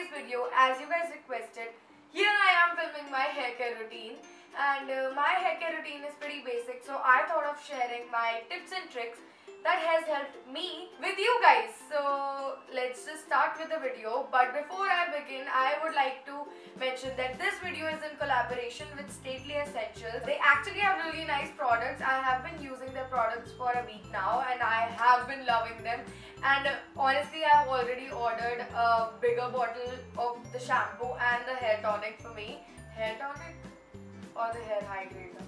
today's video, as you guys requested, here I am filming my hair care routine. And my hair care routine is pretty basic, so I thought of sharing my tips and tricks that has helped me with you guys. So let's just start with the video. But before I begin, I would like to mention that this video is in collaboration with Stately Essentials. They actually have really nice products. I have been using their products for a week now and I have been loving them. And honestly, I have already ordered a bigger bottle of the shampoo and the hair tonic for me. Hair tonic or the hair hydrator?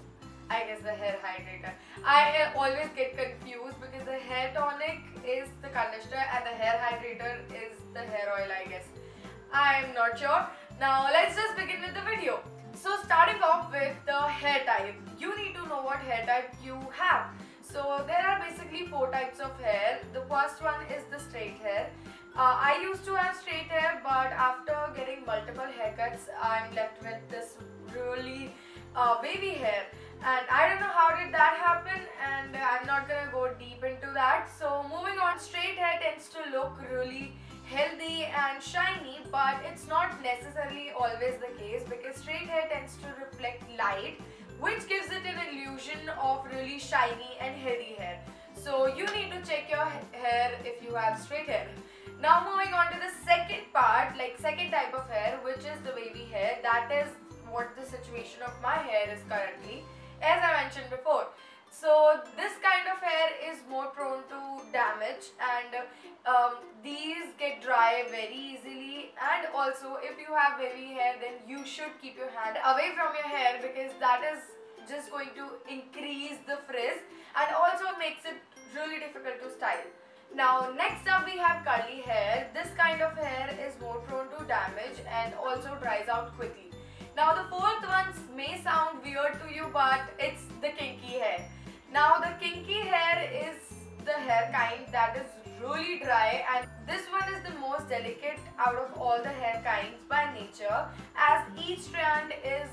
I guess the hair hydrator. I always get confused because the hair tonic is the conditioner and the hair hydrator is the hair oil, I guess. I'm not sure. Now let's just begin with the video. So starting off with the hair type, you need to know what hair type you have. So there are basically 4 types of hair. The first one is the straight hair. I used to have straight hair, but after getting multiple haircuts, I'm left with this really wavy hair. And I don't know how did that happen, and I'm not gonna go deep into that. So moving on, straight hair tends to look really healthy and shiny, but it's not necessarily always the case because straight hair tends to reflect light, which gives it an illusion of really shiny and healthy hair. So you need to check your hair if you have straight hair. Now moving on to the second part, like second type of hair, which is the wavy hair. That is what the situation of my hair is currently, as I mentioned before. So this kind of hair is more prone to damage, and these get dry very easily. And also if you have wavy hair, then you should keep your hand away from your hair because that is just going to increase the frizz and also makes it really difficult to style. Now next up we have curly hair. This kind of hair is more prone to damage and also dries out quickly. Now the fourth one may sound weird to you, but it's the kinky hair. Now the kinky hair is the hair kind that is really dry, and this one is the most delicate out of all the hair kinds by nature, as each strand is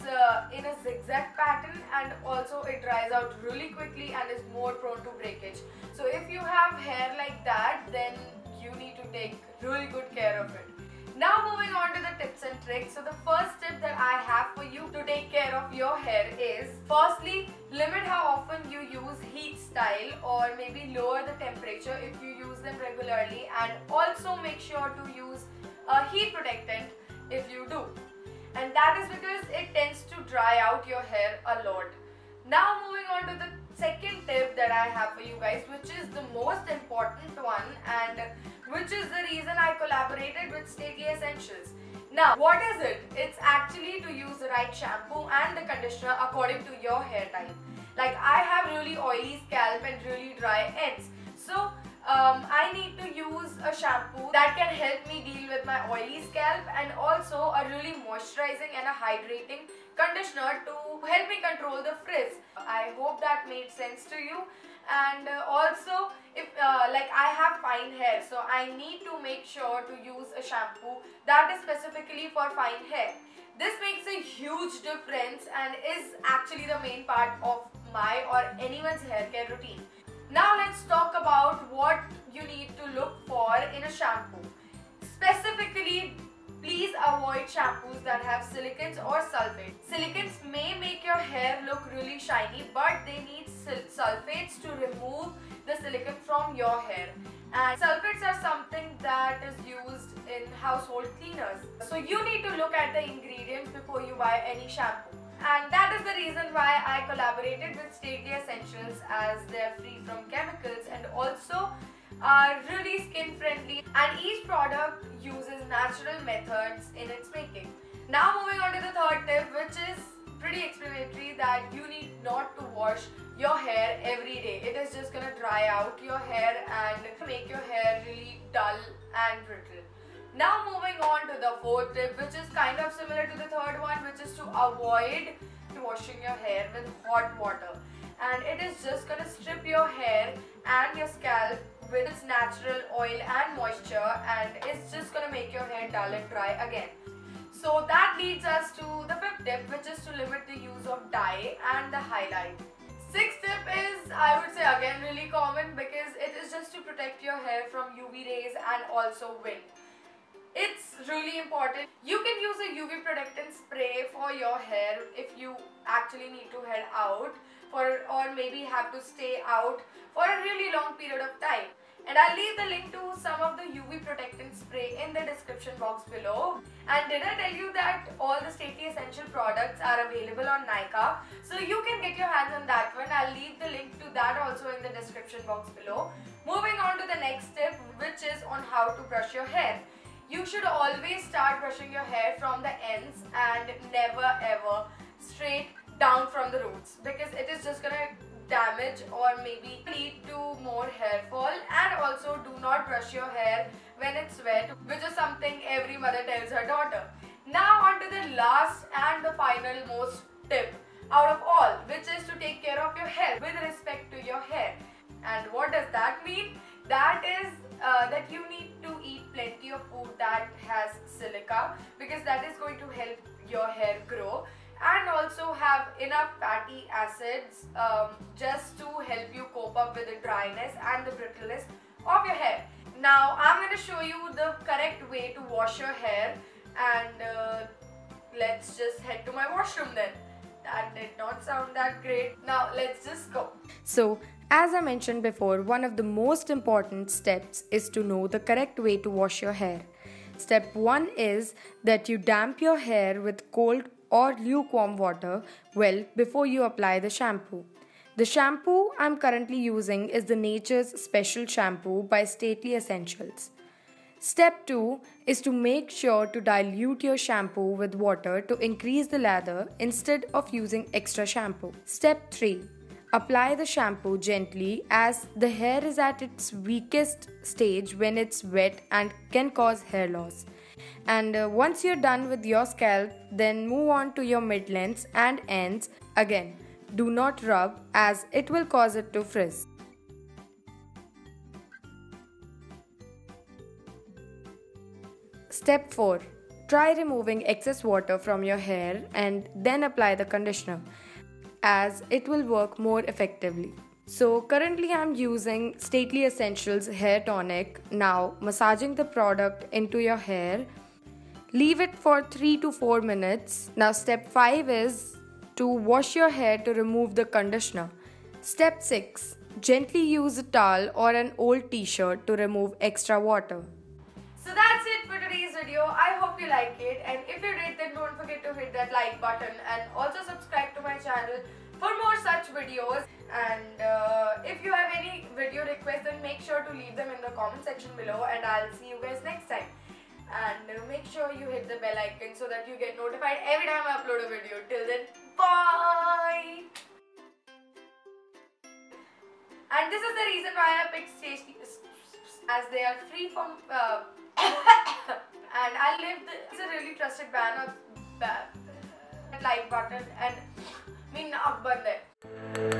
in a zigzag pattern, and also it dries out really quickly and is more prone to breakage. So if you have hair like that, then you need to take really good care of it. Now moving on to the tips and tricks. So the first tip that I have for you to take care of your hair is, firstly, limit how often you use heat style, or maybe lower the temperature if you use them regularly, and also make sure to use a heat protectant if you do. And that is because it tends to dry out your hair a lot. Now moving on to the second tip that I have for you guys, which is the most important one and which is the reason I collaborated with Stately Essentials. Now what is it? It's actually to use the right shampoo and the conditioner according to your hair type. Like I have really oily scalp and really dry ends. So I need to use a shampoo that can help me deal with my oily scalp, and also a really moisturizing and a hydrating conditioner to help me control the frizz. I hope that made sense to you. And also, if like I have fine hair, so I need to make sure to use a shampoo that is specifically for fine hair. This makes a huge difference and is actually the main part of my or anyone's hair care routine. Now let's talk about what you need to look for in a shampoo. Specifically, please avoid shampoos that have silicons or sulfates. Silicons may make your hair look really shiny, but they need sulfates to remove the silicon from your hair. And sulfates are something that is used in household cleaners. So you need to look at the ingredients before you buy any shampoo. And that is the reason why I collaborated with Stately Essentials, as they're free from chemicals and also are really skin friendly, and each product uses natural methods in its making. Now moving on to the third tip, which is pretty explanatory, that you need not to wash your hair every day. It is just gonna dry out your hair and make your hair really dull and brittle. Now moving on to the fourth tip, which is kind of similar to the third one, which is to avoid washing your hair with hot water. And it is just gonna strip your hair and your scalp with its natural oil and moisture, and it's just gonna make your hair dull and dry again. So that leads us to the fifth tip, which is to limit the use of dye and the highlight. Sixth tip is, I would say again, really common because it is just to protect your hair from UV rays and also wind. It's really important. You can use a UV protectant spray for your hair if you actually need to head out or maybe have to stay out for a really long period of time. And I'll leave the link to some of the UV protectant spray in the description box below. And did I tell you that all the Stately Essential products are available on Nykaa? So you can get your hands on that one. I'll leave the link to that also in the description box below. Moving on to the next tip, which is on how to brush your hair. You should always start brushing your hair from the ends and never ever straight down from the roots, because it is just gonna damage or maybe lead to more hair fall. And also, do not brush your hair when it's wet, which is something every mother tells her daughter. Now on to the last and the final most tip out of all, which is to take care of your hair with respect to your hair. And what does that mean? That is that you need to eat plenty of food that has silica, because that is going to help your hair grow, and also have enough fatty acids just to help you cope up with the dryness and the brittleness of your hair. Now I'm going to show you the correct way to wash your hair, and let's just head to my washroom then. That did not sound that great. Now let's just go. So, as I mentioned before, one of the most important steps is to know the correct way to wash your hair. Step 1 is that you damp your hair with cold or lukewarm water well before you apply the shampoo. The shampoo I'm currently using is the Nature's Special Shampoo by Stately Essentials. Step 2 is to make sure to dilute your shampoo with water to increase the lather instead of using extra shampoo. Step 3. Apply the shampoo gently, as the hair is at its weakest stage when it's wet and can cause hair loss. And once you're done with your scalp, then move on to your mid-lengths and ends. Again, do not rub, as it will cause it to frizz. Step 4. Try removing excess water from your hair and then apply the conditioner, as it will work more effectively. So currently I'm using Stately Essentials Hair Tonic. Now massaging the product into your hair. Leave it for 3 to 4 minutes. Now step 5 is to wash your hair to remove the conditioner. Step 6. Gently use a towel or an old t-shirt to remove extra water. So that's it for today's video. I hope you like it, and if you did, then don't forget to hit that like button and also subscribe to my channel for more such videos. And if you have any video requests, then make sure to leave them in the comment section below, and I'll see you guys next time. And make sure you hit the bell icon so that you get notified every time I upload a video. Till then, bye! And this is the reason why I picked Stately, as they are free from and I live it's a really trusted brand of like button and me naak band hai.